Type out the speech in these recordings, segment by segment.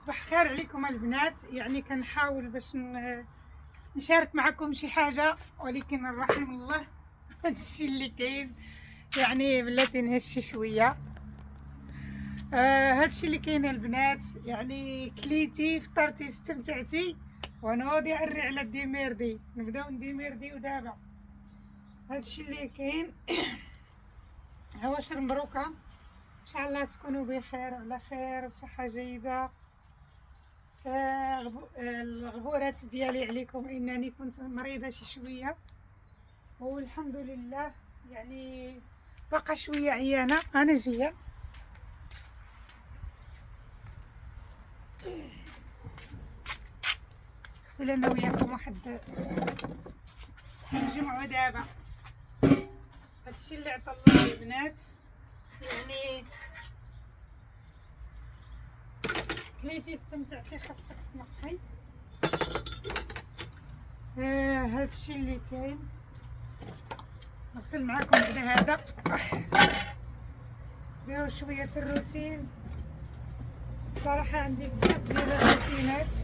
صباح الخير عليكم البنات. يعني كنحاول باش نشارك معكم شي حاجه، ولكن الرحم الله هادشي اللي كاين. يعني بلاتي نهشي شويه. هادشي اللي كاين البنات. يعني كليتي فطرتي استمتعتي ونوضي عري على الديميردي، نبداو نديميرديو دابا. هادشي اللي كاين. عواشر مبروكه، ان شاء الله تكونوا بخير وعلى خير وبصحه جيده. الغبورات ديالي عليكم انني كنت مريضه شي شويه، والحمد لله يعني باقا شويه عيانه. انا جايه غسل انا وياكم واحد نجمعوا دابا هادشي اللي عطا الله البنات. يعني كليتي استمتعتي خاصك تنقي. هادشي اللي كاين. نغسل معاكم بعدا هذا. ديروا شويه الروتين. الصراحه عندي بزاف ديال الروتينات.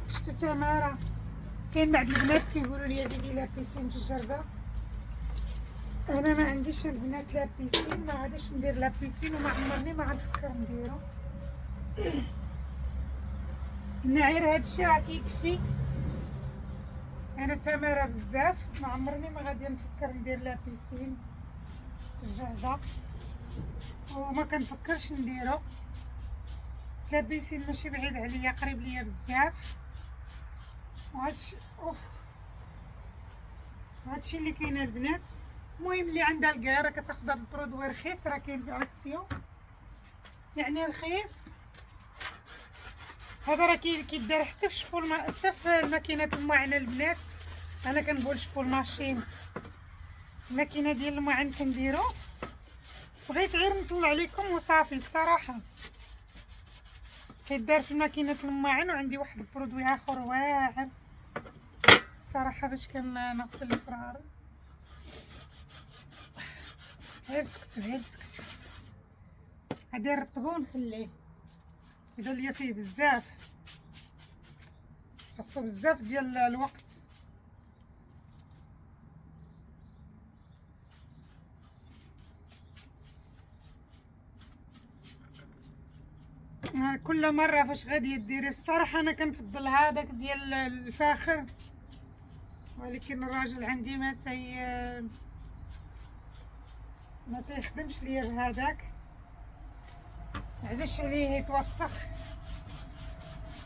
شفتو تماره؟ كاين بعض البنات كيقولوا لي زيدي لابيسين في الجرده. انا ما عنديش البنات لابيسين، ما غاديش ندير لابيسين وما عمرني ما غنفكر نديرو. النعير هادشي راه كيكفي. انا تماره بزاف، ما عمرني ما غادي نفكر ندير لابيسين في الجرده، وما كنفكرش نديرو. لابيسين ماشي بعيد عليا، قريب ليا بزاف. وهادشي اللي كاين البنات. المهم اللي عندها الكاع راه كتاخد هاد البرودوي رخيص، راه كاين في اكسيون يعني رخيص. هذا راه كيدار حتى في شبول حتى في الماكينه الماعن البنات. انا كنقول شبول ماشين، الماكينه ديال الماعن كنديرو. بغيت غير نطلع لكم وصافي. الصراحه كيدار في ماكينه الماعن، وعندي واحد البرودوي اخر واعر الصراحه باش كنغسل الفرار. غير سكتو غير سكتو. غادي نرطبو ونخليه. يبان ليا فيه بزاف، خاصو بزاف ديال الوقت. كل مره فاش غادي ديري. الصراحه انا كنفضل هذاك ديال الفاخر، ولكن الراجل عندي ما تيخدمش ليا بهذاك، عزش عليه يتوسخ.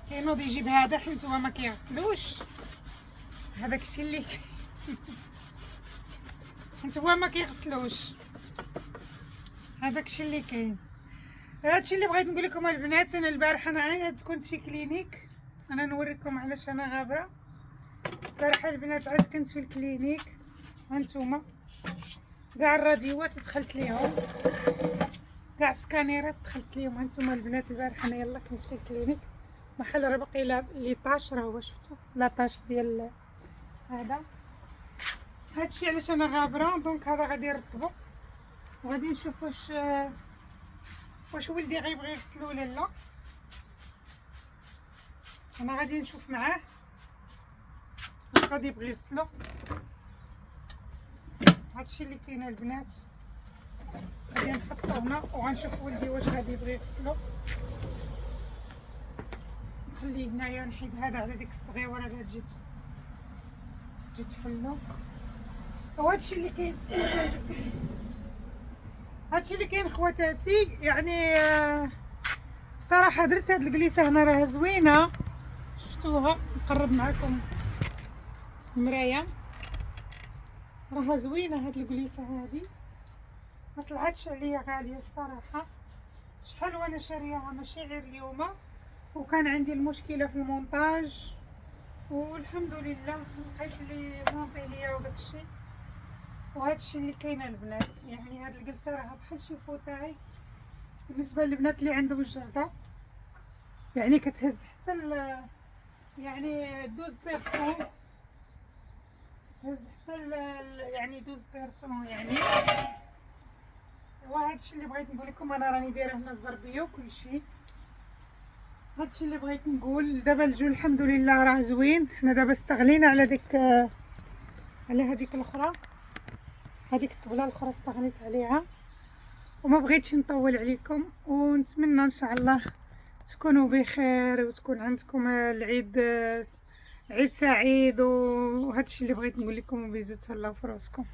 كينوض يجيب هذا حيت هو ما كيغسلوش. هذاك الشيء اللي حيت هو ما كيغسلوش. هذاك الشيء اللي كاين. هادشي اللي بغيت نقول لكم البنات. انا البارحه انا عاد كنت في كلينيك. انا نوريكم علاش انا غابره. البارحه البنات عاد كنت في الكلينيك. هانتوما كاع الراديوات دخلت ليهم، كاع السكانيرات دخلت ليهم. هانتوما البنات البارحه انا يلا كنت في الكلينيك. محل راه باقي لي طاش، راه هو شفتو لاطاش ديال هذا. هادشي علاش انا غابره. دونك هذا غادي نرطبو وغادي نشوف واش ولدي غيبغي يغسلو ولا لا. انا غادي نشوف معاه واش غادي يبغي يغسلو. هادشي اللي كاين البنات. غادي نحطو هنا وغنشوف ولدي واش غادي يبغي يغسلو. نخليه هنايا ونحيد هذا على ديك الصغيوره اللي جيت حلو. وهادشي اللي كاين. هادشي اللي كاين خواتاتي. يعني بصراحه درت هاد الجليسه هنا راها زوينه، شفتوها؟ نقرب معكم المرايه. راها زوينه هاد الجليسه هادي، ما طلعتش عليا غاليه الصراحه. شحال وانا شارياها ماشي غير اليوم، وكان عندي المشكله في المونتاج والحمد لله لقيت لي مونطي ليا وداكشي. وهادشي اللي كاين البنات. يعني هاد الجلسه راها بحال شي فوتاي بالنسبه للبنات اللي عندهم الجرده. يعني كتهز حتى يعني 12 بيرسون، تهز حتى يعني 12 بيرسون يعني. وهادشي اللي بغيت نقول لكم. انا راني دايره هنا الزربيه وكلشي. هادشي اللي بغيت نقول. دابا الجو الحمد لله راه زوين. حنا دابا استغنينا على ديك على هذيك الاخرى، هذيك الطبله الاخرى استغنيت عليها، وما بغيتش نطول عليكم، ونتمنى ان شاء الله تكونوا بخير وتكون عندكم العيد عيد سعيد. وهادشي اللي بغيت نقول لكم، وبيزو تهلاو في راسكم.